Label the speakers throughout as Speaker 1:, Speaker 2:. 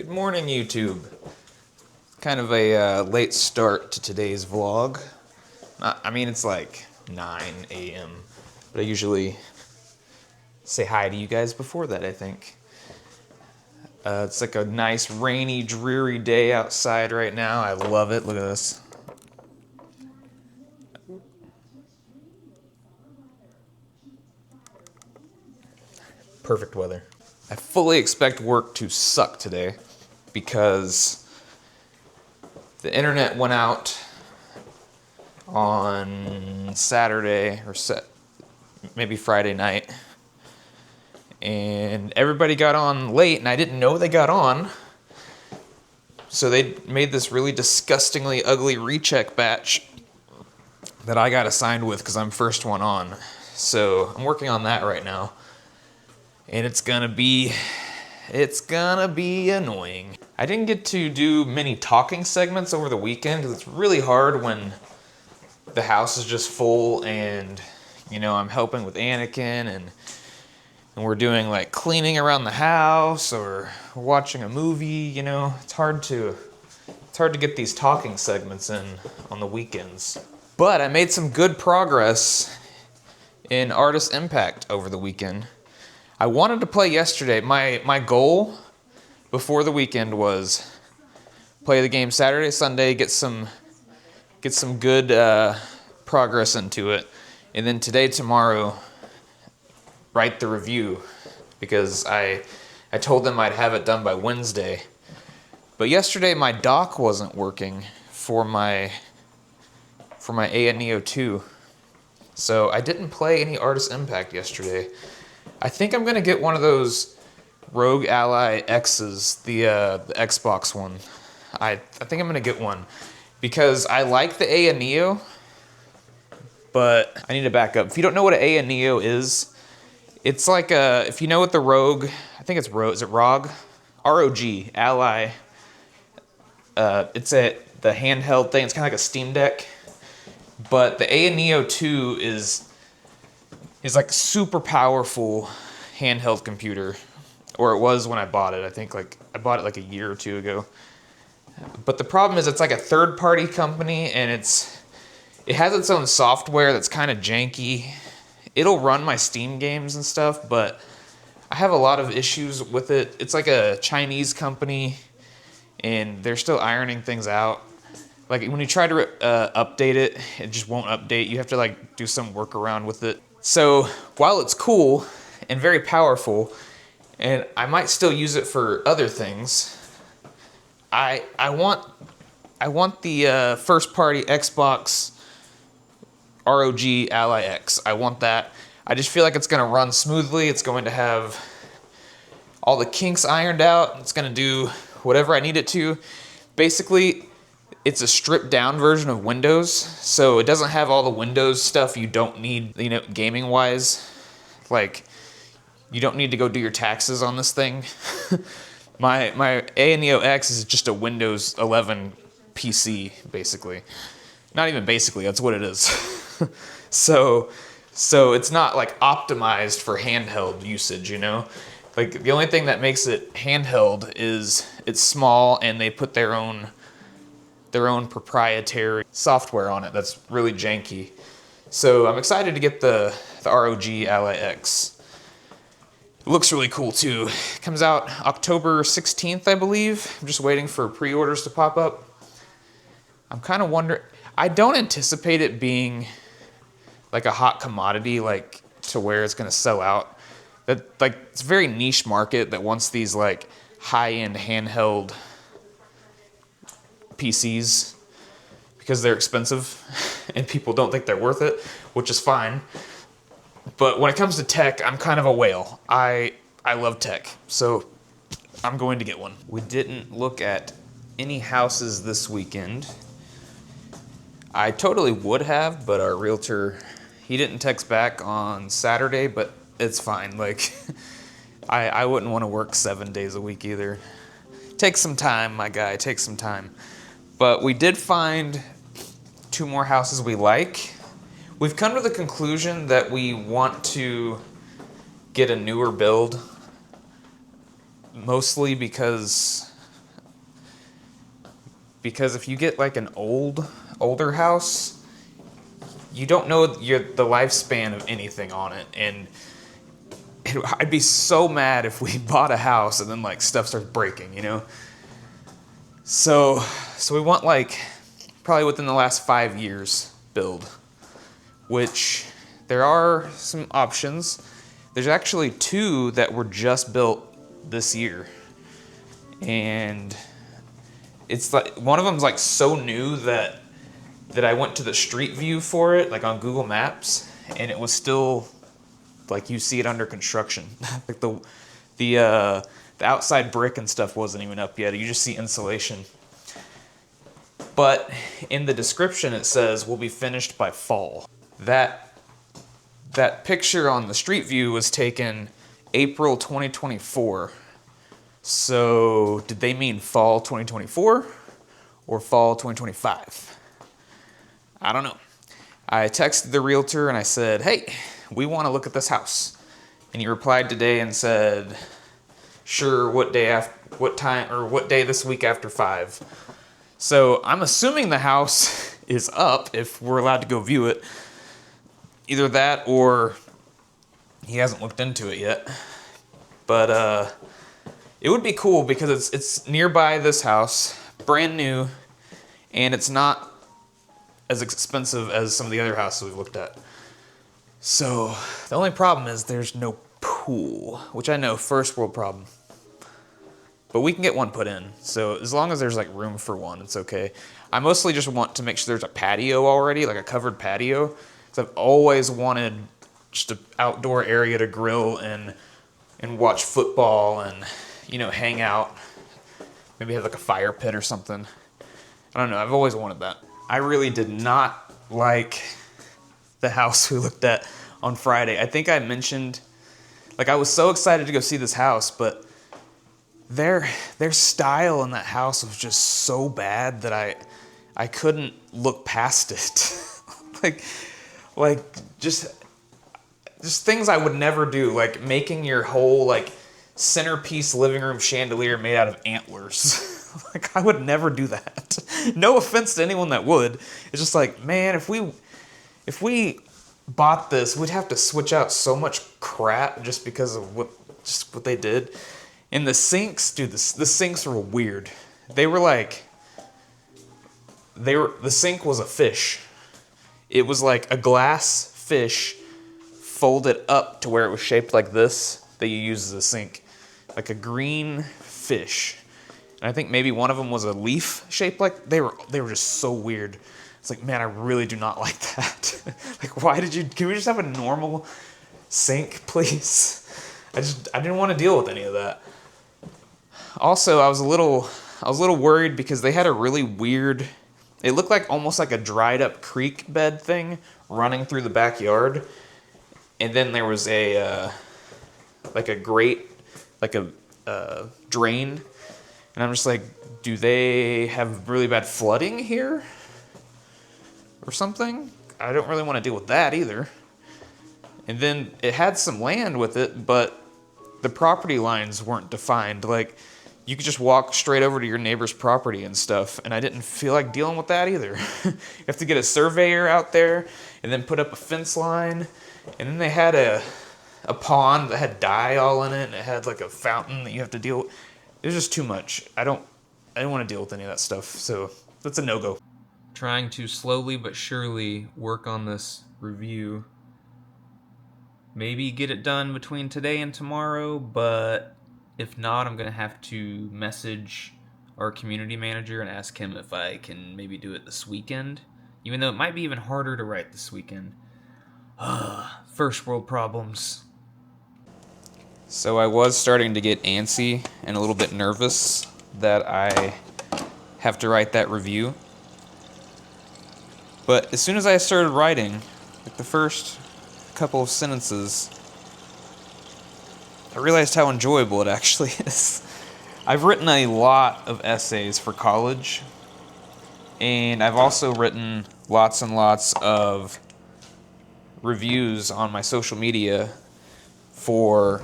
Speaker 1: Good morning, YouTube. Kind of a late start to today's vlog. It's like 9 a.m., but I usually say hi to you guys before that, I think. It's like a nice, rainy, dreary day outside right now. I love it. Look at this. Perfect weather. I fully expect work to suck today because the internet went out on Saturday or maybe Friday night, and everybody got on late, and I didn't know they got on. So they made this really disgustingly ugly recheck batch that I got assigned with because I'm first one on. So I'm working on that right now, and it's gonna be annoying. I didn't get to do many talking segments over the weekend because it's really hard when the house is just full and, I'm helping with Anakin and we're doing like cleaning around the house or watching a movie, It's hard to get these talking segments in on the weekends. But I made some good progress in Artist Impact over the weekend. I wanted to play yesterday. My goal before the weekend was play the game Saturday, Sunday, get some good progress into it, and then today, tomorrow, write the review because I told them I'd have it done by Wednesday. But yesterday my dock wasn't working for my Ayaneo 2, so I didn't play any Artist Impact yesterday. I think I'm gonna get one of those ROG Ally X's, the Xbox one. I think I'm gonna get one because I like the Ayaneo, but I need to back up. If you don't know what an Ayaneo is, it's like if you know what the ROG, I think it's ROG, is it ROG? ROG Ally. It's the handheld thing. It's kind of like a Steam Deck, but the Ayaneo 2 is like a super powerful handheld computer, or it was when I bought it. I think I bought it like a year or two ago. But the problem is it's like a third-party company, and it has its own software that's kind of janky. It'll run my Steam games and stuff, but I have a lot of issues with it. It's like a Chinese company, and they're still ironing things out. Like when you try to update it, it just won't update. You have to do some workaround with it. So while it's cool and very powerful, and I might still use it for other things, I want the first-party Xbox ROG Ally X. I want that. I just feel like it's going to run smoothly. It's going to have all the kinks ironed out. It's going to do whatever I need it to. Basically, it's a stripped-down version of Windows, so it doesn't have all the Windows stuff you don't need, gaming-wise. Like, you don't need to go do your taxes on this thing. My Ayaneo X is just a Windows 11 PC, basically. Not even basically, that's what it is. So it's not optimized for handheld usage, the only thing that makes it handheld is it's small and they put their own proprietary software on it that's really janky. So I'm excited to get the ROG Ally X. It looks really cool too. It comes out October 16th, I believe. I'm just waiting for pre-orders to pop up. I'm kind of wondering, I don't anticipate it being like a hot commodity, to where it's gonna sell out. It's a very niche market that wants these high-end handheld PCs because they're expensive and people don't think they're worth it, which is fine. But when it comes to tech, I'm kind of a whale. I love tech, so I'm going to get one. We didn't look at any houses this weekend. I totally would have, but our realtor, he didn't text back on Saturday, but it's fine. I wouldn't want to work 7 days a week either. Take some time, my guy, take some time. But we did find 2 more houses we like. We've come to the conclusion that we want to get a newer build, mostly because because if you get like an older house, you don't know the lifespan of anything on it, and I'd be so mad if we bought a house and then like stuff starts breaking, you know? So we want like probably within the last 5 years build, which there are some options. There's actually 2 that were just built this year, and it's like one of them's like so new that I went to the street view for it, like on Google Maps, and it was still like you see it under construction. Like the outside brick and stuff wasn't even up yet. You just see insulation. But in the description it says will be finished by fall. That picture on the street view was taken April 2024. So did they mean fall 2024 or fall 2025? I don't know. I texted the realtor and I said, hey, we want to look at this house. And he replied today and said, sure, what day this week after 5. So I'm assuming the house is up if we're allowed to go view it. Either that or he hasn't looked into it yet. But it would be cool because it's nearby this house, brand new, and it's not as expensive as some of the other houses we've looked at. So the only problem is there's no pool, which I know, first world problem. But we can get one put in. So as long as there's like room for one, it's okay. I mostly just want to make sure there's a patio already, like a covered patio. Because I've always wanted just an outdoor area to grill and watch football and, you know, hang out. Maybe have like a fire pit or something. I don't know, I've always wanted that. I really did not like the house we looked at on Friday. I think I mentioned, like I was so excited to go see this house, but their style in that house was just so bad that I couldn't look past it. like just things I would never do, like making your whole like centerpiece living room chandelier made out of antlers. Like I would never do that. No offense to anyone that would. It's just like, man, if we bought this, we'd have to switch out so much crap just because of what they did. And the sinks, dude, the sinks were weird. The sink was a fish. It was like a glass fish folded up to where it was shaped like this that you use as a sink. Like a green fish. And I think maybe one of them was a leaf shaped like, they were just so weird. It's like, man, I really do not like that. Like, can we just have a normal sink, please? I didn't want to deal with any of that. Also, I was a little worried because they had a really weird, it looked like almost like a dried up creek bed thing running through the backyard. And then there was a grate, like a drain. And I'm just like, do they have really bad flooding here? Or something? I don't really want to deal with that either. And then it had some land with it, but the property lines weren't defined. Like, you could just walk straight over to your neighbor's property and stuff, and I didn't feel like dealing with that either. You have to get a surveyor out there, and then put up a fence line, and then they had a pond that had dye all in it, and it had like a fountain that you have to deal with. It was just too much. I didn't want to deal with any of that stuff, so that's a no-go. Trying to slowly but surely work on this review. Maybe get it done between today and tomorrow, but if not, I'm going to have to message our community manager and ask him if I can maybe do it this weekend, even though it might be even harder to write this weekend. First world problems. So I was starting to get antsy and a little bit nervous that I have to write that review. But as soon as I started writing, like the first couple of sentences, I realized how enjoyable it actually is. I've written a lot of essays for college, and I've also written lots and lots of reviews on my social media for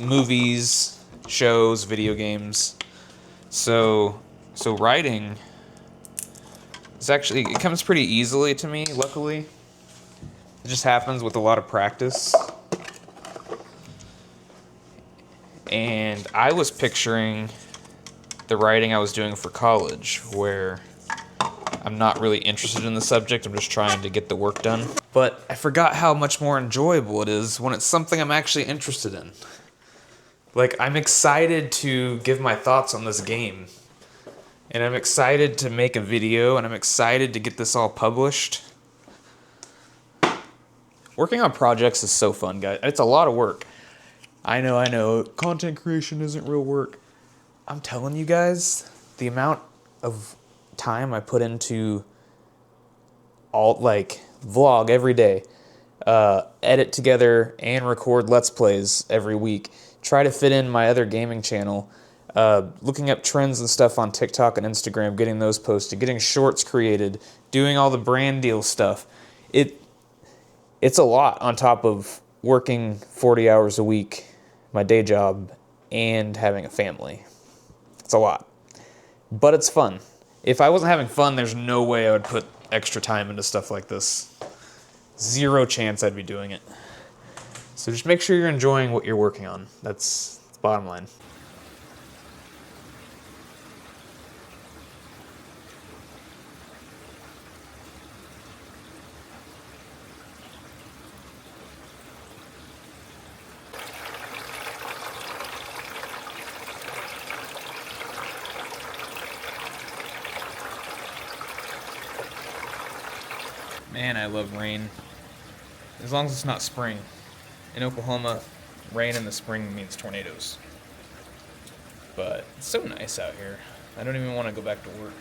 Speaker 1: movies, shows, video games. So So writing is actually, it comes pretty easily to me, luckily. It just happens with a lot of practice. And I was picturing the writing I was doing for college, where I'm not really interested in the subject, I'm just trying to get the work done. But I forgot how much more enjoyable it is when it's something I'm actually interested in. Like, I'm excited to give my thoughts on this game. And I'm excited to make a video, and I'm excited to get this all published. Working on projects is so fun, guys. It's a lot of work. I know. Content creation isn't real work. I'm telling you guys, the amount of time I put into vlog every day, edit together and record Let's Plays every week, try to fit in my other gaming channel, looking up trends and stuff on TikTok and Instagram, getting those posted, getting shorts created, doing all the brand deal stuff. It's a lot on top of working 40 hours a week, my day job, and having a family. It's a lot. But it's fun. If I wasn't having fun, there's no way I would put extra time into stuff like this. Zero chance I'd be doing it. So just make sure you're enjoying what you're working on. That's the bottom line. Man, I love rain. As long as it's not spring. In Oklahoma, rain in the spring means tornadoes. But it's so nice out here. I don't even want to go back to work.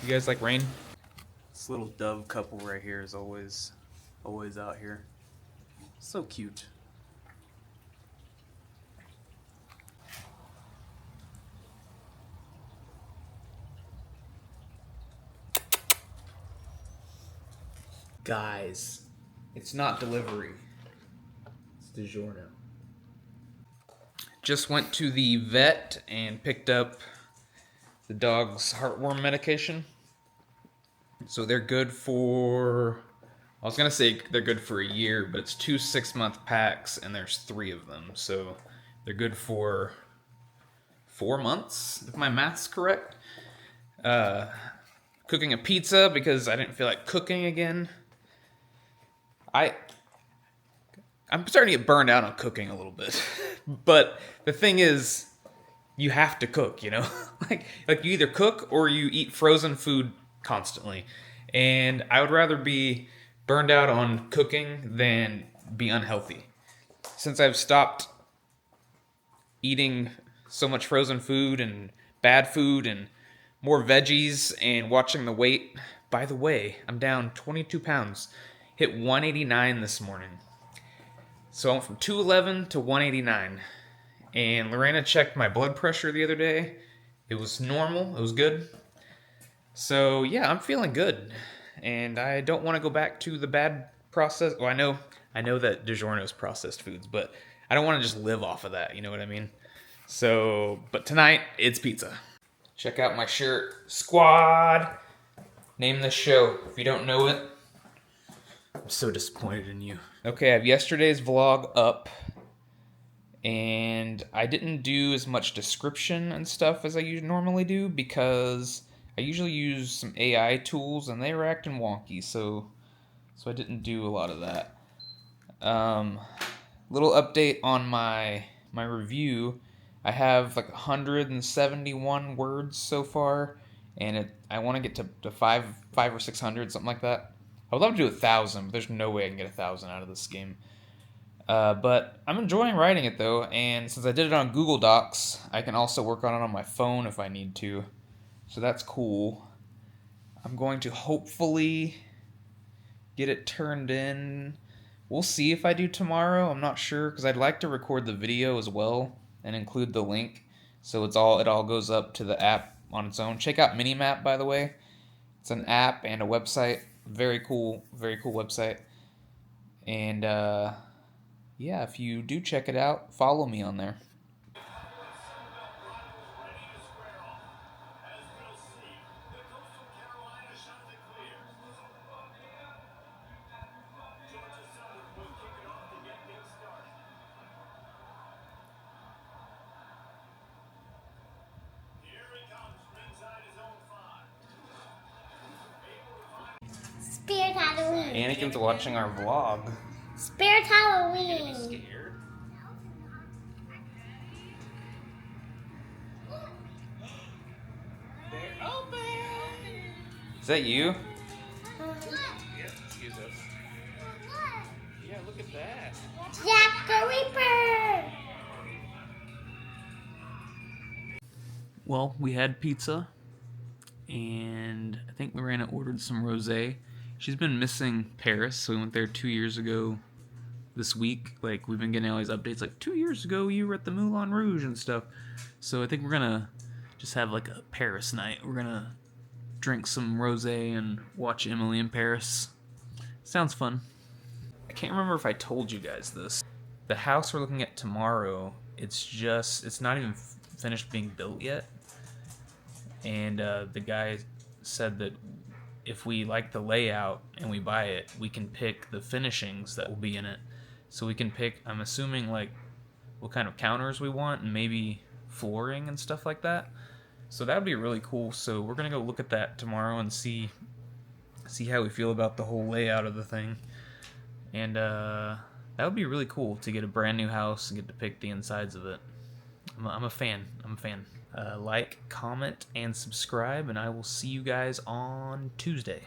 Speaker 1: You guys like rain? This little dove couple right here is always out here. So cute. Guys, it's not delivery. It's DiGiorno. Just went to the vet and picked up the dog's heartworm medication. So they're good for, I was gonna say they're good for a year, but it's 2 6-month packs and there's 3 of them. So they're good for 4 months, if my math's correct. Cooking a pizza because I didn't feel like cooking again. I'm starting to get burned out on cooking a little bit. But the thing is, you have to cook, you know? like you either cook or you eat frozen food constantly. And I would rather be burned out on cooking than be unhealthy. Since I've stopped eating so much frozen food and bad food and more veggies and watching the weight. By the way, I'm down 22 pounds. Hit 189 this morning. So I went from 211 to 189. And Lorena checked my blood pressure the other day. It was normal. It was good. So yeah, I'm feeling good. And I don't want to go back to the bad process. Well, I know that DiGiorno's processed foods, but I don't want to just live off of that. You know what I mean? So, but tonight, it's pizza. Check out my shirt. Squad! Name this show. If you don't know it, I'm so disappointed in you. Okay, I have yesterday's vlog up. And I didn't do as much description and stuff as I normally do because I usually use some AI tools and they were acting wonky, so I didn't do a lot of that. Little update on my review. I have like 171 words so far, and I want to get to 500 or 600, something like that. I would love to do 1,000, but there's no way I can get 1,000 out of this game. But I'm enjoying writing it though, and since I did it on Google Docs, I can also work on it on my phone if I need to. So that's cool. I'm going to hopefully get it turned in. We'll see if I do tomorrow. I'm not sure because I'd like to record the video as well and include the link so it all goes up to the app on its own. Check out Minimap, by the way. It's an app and a website. Very cool website. And yeah, if you do check it out, follow me on there. Anakin's watching our vlog.
Speaker 2: Spirit Halloween.
Speaker 1: Scared? They're open! Is that you? Yeah, excuse us. Yeah, look at that.
Speaker 2: Jack the Ripper.
Speaker 1: Well, we had pizza, and I think Miranda ordered some rosé. She's been missing Paris, so we went there 2 years ago this week. Like, we've been getting all these updates, like, 2 years ago you were at the Moulin Rouge and stuff. So I think we're gonna just have, like, a Paris night. We're gonna drink some rosé and watch Emily in Paris. Sounds fun. I can't remember if I told you guys this. The house we're looking at tomorrow, it's not even finished being built yet. And the guy said that if we like the layout and we buy it, we can pick the finishings that will be in it. So we can pick, I'm assuming, like, what kind of counters we want and maybe flooring and stuff like that. So that would be really cool. So we're going to go look at that tomorrow and see how we feel about the whole layout of the thing. And that would be really cool to get a brand new house and get to pick the insides of it. I'm a fan. Like, comment, and subscribe, and I will see you guys on Tuesday.